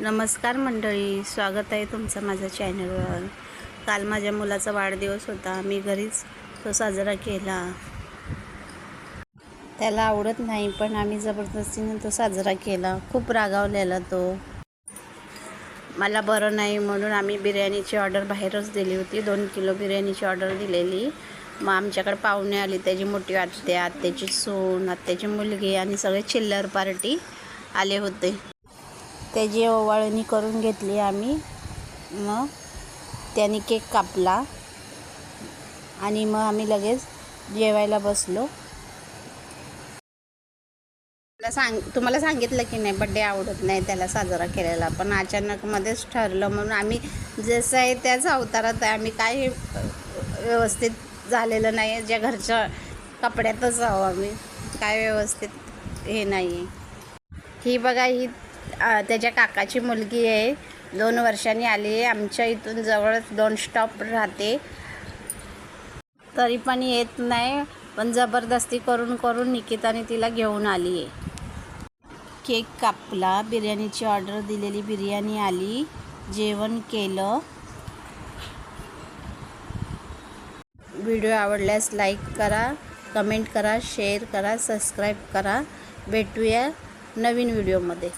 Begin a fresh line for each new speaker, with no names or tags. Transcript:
नमस्कार मंडळी, स्वागत आहे तुमचं माझ्या चॅनलवर। काल माझ्या मुलाचा वाढदिवस होता। मी घरीच तो साजरा केला। त्याला आवडत नाही पण आम्ही जबरदस्तीने तो साजरा केला। खूप रागावलेला तो। मला बरं नाही म्हणून आम्ही बिर्याणीची ऑर्डर बाहेरच दिली होती। 2 किलो बिर्याणीची ऑर्डर दिलेली। मग आमच्याकडे पाहुणे आली, त्याची मोठी आत्या, आत्याची सून, आत्याची मुलगी आणि सगळे चिल्लर पार्टी आले होते। त्याची ओवाळणी करून घेतली आम्ही। मग त्याने केक कापला आणि मग आम्ही लगेच जेवायला बसलो। तुम्हाला सांगितलं की नाही, बड्डे आवडत नाही त्याला साजरा केलेला, पण अचानक मध्येच ठरलं म्हणून आम्ही जसं आहे त्याच अवतारात आहे। आम्ही काय व्यवस्थित झालेलं नाही, ज्या घरच्या कपड्यातच आहो आम्ही, काय व्यवस्थित हे नाही आहे। ही बघा, ही त्याच्या काकाची मुलगी आहे, 2 वर्षांनी आली आहे। आमच्या इथून जवळच 2 स्टॉप राहते, तरी पण येत नाही, पण जबरदस्ती करून निकिताने तिला घेऊन आली आहे। केक कापला, बिर्याणीची ऑर्डर दिलेली बिर्याणी आली, जेवण केलं। व्हिडिओ आवडल्यास लाईक करा, कमेंट करा, शेअर करा, सबस्क्राईब करा। भेटूया नवीन व्हिडिओमध्ये।